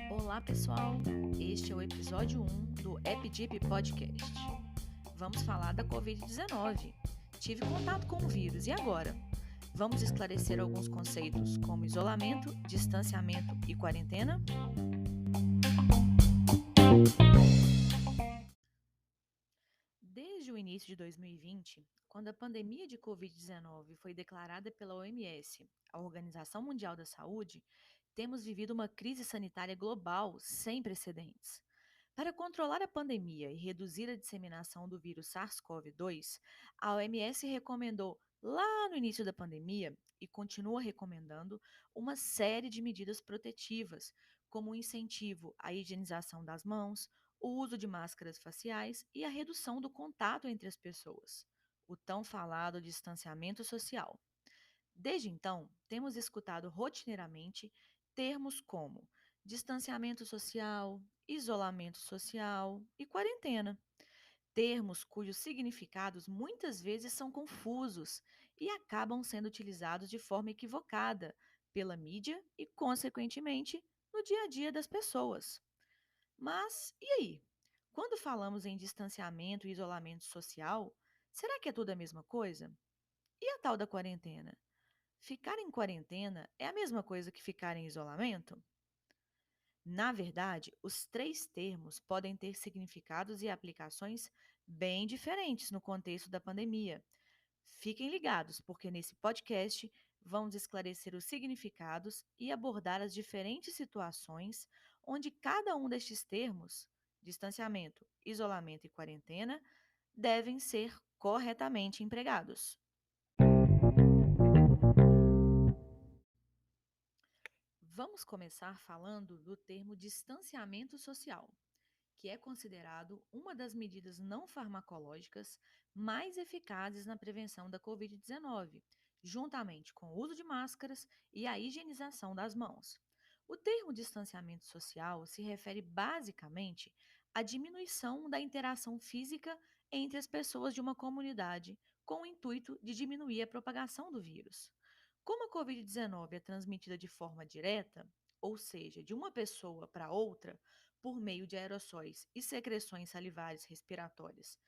Olá, pessoal! Este é o episódio 1 do EpiDip Podcast. Vamos falar da Covid-19. Tive contato com o vírus, e agora? Vamos esclarecer alguns conceitos como isolamento, distanciamento e quarentena? Desde o início de 2020, quando a pandemia de Covid-19 foi declarada pela OMS, a Organização Mundial da Saúde, temos vivido uma crise sanitária global sem precedentes. Para controlar a pandemia e reduzir a disseminação do vírus SARS-CoV-2, a OMS recomendou, lá no início da pandemia, e continua recomendando, uma série de medidas protetivas, como o incentivo à higienização das mãos, o uso de máscaras faciais e a redução do contato entre as pessoas, o tão falado distanciamento social. Desde então, temos escutado rotineiramente termos como distanciamento social, isolamento social e quarentena. Termos cujos significados muitas vezes são confusos e acabam sendo utilizados de forma equivocada pela mídia e, consequentemente, no dia a dia das pessoas. Mas e aí? Quando falamos em distanciamento e isolamento social, será que é tudo a mesma coisa? E a tal da quarentena? Ficar em quarentena é a mesma coisa que ficar em isolamento? Na verdade, os três termos podem ter significados e aplicações bem diferentes no contexto da pandemia. Fiquem ligados, porque nesse podcast vamos esclarecer os significados e abordar as diferentes situações onde cada um destes termos, distanciamento, isolamento e quarentena, devem ser corretamente empregados. Vamos começar falando do termo distanciamento social, que é considerado uma das medidas não farmacológicas mais eficazes na prevenção da Covid-19, juntamente com o uso de máscaras e a higienização das mãos. O termo distanciamento social se refere basicamente à diminuição da interação física entre as pessoas de uma comunidade, com o intuito de diminuir a propagação do vírus. Como a Covid-19 é transmitida de forma direta, ou seja, de uma pessoa para outra, por meio de aerossóis e secreções salivares respiratórias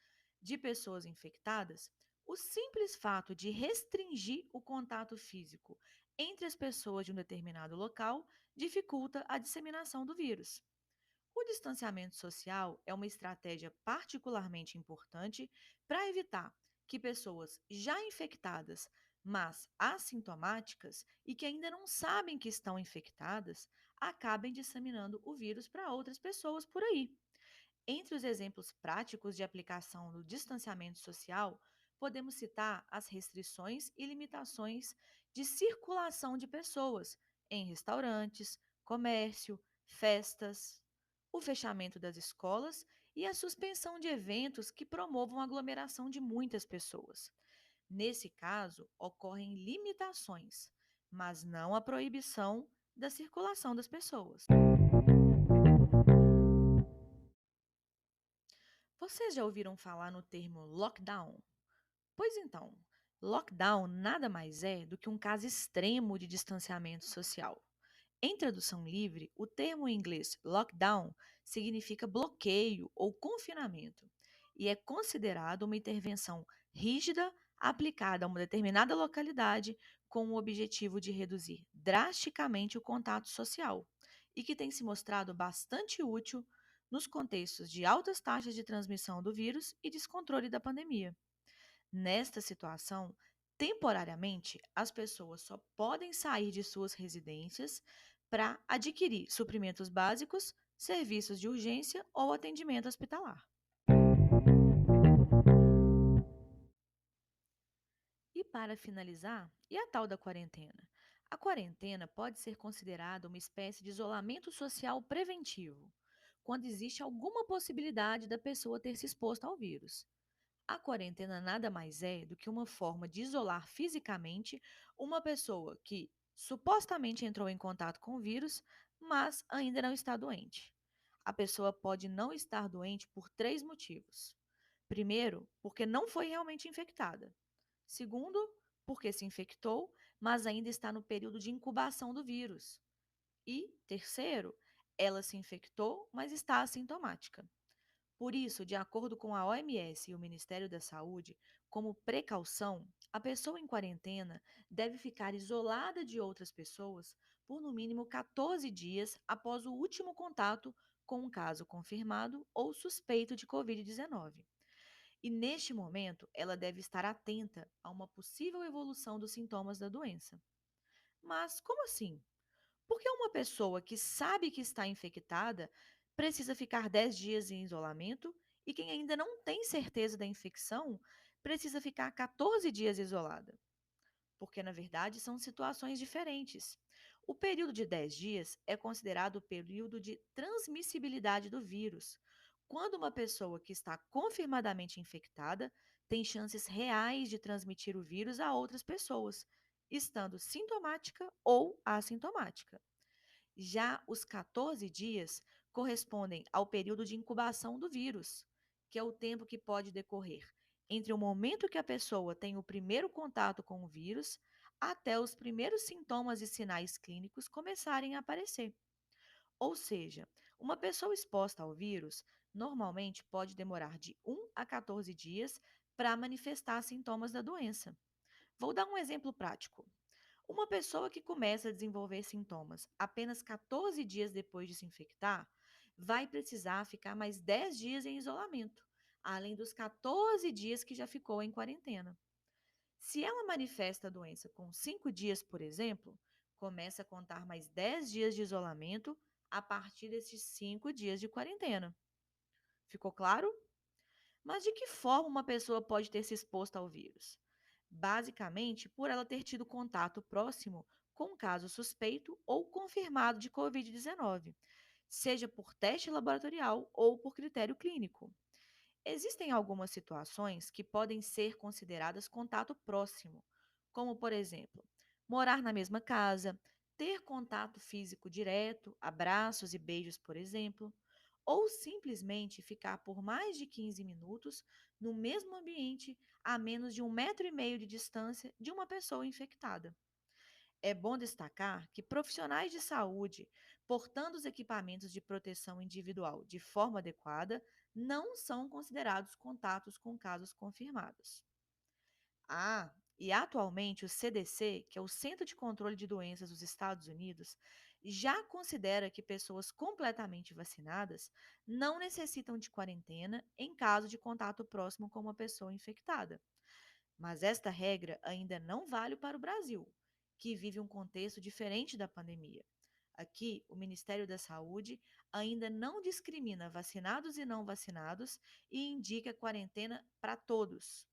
de pessoas infectadas, o simples fato de restringir o contato físico entre as pessoas de um determinado local dificulta a disseminação do vírus. O distanciamento social é uma estratégia particularmente importante para evitar que pessoas já infectadas, mas assintomáticas e que ainda não sabem que estão infectadas, acabem disseminando o vírus para outras pessoas por aí. Entre os exemplos práticos de aplicação do distanciamento social, podemos citar as restrições e limitações de circulação de pessoas em restaurantes, comércio, festas, o fechamento das escolas e a suspensão de eventos que promovam a aglomeração de muitas pessoas. Nesse caso, ocorrem limitações, mas não a proibição da circulação das pessoas. Vocês já ouviram falar no termo lockdown? Pois então, lockdown nada mais é do que um caso extremo de distanciamento social. Em tradução livre, o termo em inglês lockdown significa bloqueio ou confinamento e é considerado uma intervenção rígida aplicada a uma determinada localidade com o objetivo de reduzir drasticamente o contato social e que tem se mostrado bastante útil nos contextos de altas taxas de transmissão do vírus e descontrole da pandemia. Nesta situação, temporariamente, as pessoas só podem sair de suas residências para adquirir suprimentos básicos, serviços de urgência ou atendimento hospitalar. E para finalizar, e a tal da quarentena? A quarentena pode ser considerada uma espécie de isolamento social preventivo, quando existe alguma possibilidade da pessoa ter se exposto ao vírus. A quarentena nada mais é do que uma forma de isolar fisicamente uma pessoa que supostamente entrou em contato com o vírus, mas ainda não está doente. A pessoa pode não estar doente por três motivos. Primeiro, porque não foi realmente infectada. Segundo, porque se infectou, mas ainda está no período de incubação do vírus. E, terceiro, ela se infectou, mas está assintomática. Por isso, de acordo com a OMS e o Ministério da Saúde, como precaução, a pessoa em quarentena deve ficar isolada de outras pessoas por no mínimo 14 dias após o último contato com um caso confirmado ou suspeito de Covid-19. E neste momento, ela deve estar atenta a uma possível evolução dos sintomas da doença. Mas como assim? Por que uma pessoa que sabe que está infectada precisa ficar 10 dias em isolamento e quem ainda não tem certeza da infecção precisa ficar 14 dias isolada? Porque, na verdade, são situações diferentes. O período de 10 dias é considerado o período de transmissibilidade do vírus, quando uma pessoa que está confirmadamente infectada tem chances reais de transmitir o vírus a outras pessoas, estando sintomática ou assintomática. Já os 14 dias correspondem ao período de incubação do vírus, que é o tempo que pode decorrer entre o momento que a pessoa tem o primeiro contato com o vírus até os primeiros sintomas e sinais clínicos começarem a aparecer. Ou seja, uma pessoa exposta ao vírus normalmente pode demorar de 1 a 14 dias para manifestar sintomas da doença. Vou dar um exemplo prático. Uma pessoa que começa a desenvolver sintomas apenas 14 dias depois de se infectar vai precisar ficar mais 10 dias em isolamento, além dos 14 dias que já ficou em quarentena. Se ela manifesta a doença com 5 dias, por exemplo, começa a contar mais 10 dias de isolamento a partir desses 5 dias de quarentena. Ficou claro? Mas de que forma uma pessoa pode ter se exposto ao vírus? Basicamente, por ela ter tido contato próximo com um caso suspeito ou confirmado de Covid-19, seja por teste laboratorial ou por critério clínico. Existem algumas situações que podem ser consideradas contato próximo, como, por exemplo, morar na mesma casa, ter contato físico direto, abraços e beijos, por exemplo, ou simplesmente ficar por mais de 15 minutos no mesmo ambiente a menos de 1,5 metro de distância de uma pessoa infectada. É bom destacar que profissionais de saúde, portando os equipamentos de proteção individual de forma adequada, não são considerados contatos com casos confirmados. E atualmente o CDC, que é o Centro de Controle de Doenças dos Estados Unidos, já considera que pessoas completamente vacinadas não necessitam de quarentena em caso de contato próximo com uma pessoa infectada. Mas esta regra ainda não vale para o Brasil, que vive um contexto diferente da pandemia. Aqui, o Ministério da Saúde ainda não discrimina vacinados e não vacinados e indica quarentena para todos.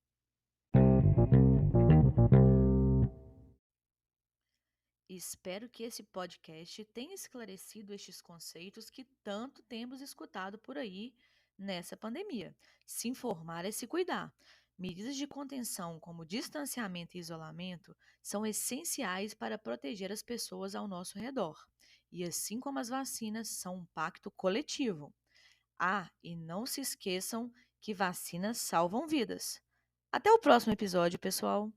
Espero que esse podcast tenha esclarecido estes conceitos que tanto temos escutado por aí nessa pandemia. Se informar é se cuidar. Medidas de contenção, como distanciamento e isolamento, são essenciais para proteger as pessoas ao nosso redor. E assim como as vacinas são um pacto coletivo. E não se esqueçam que vacinas salvam vidas. Até o próximo episódio, pessoal!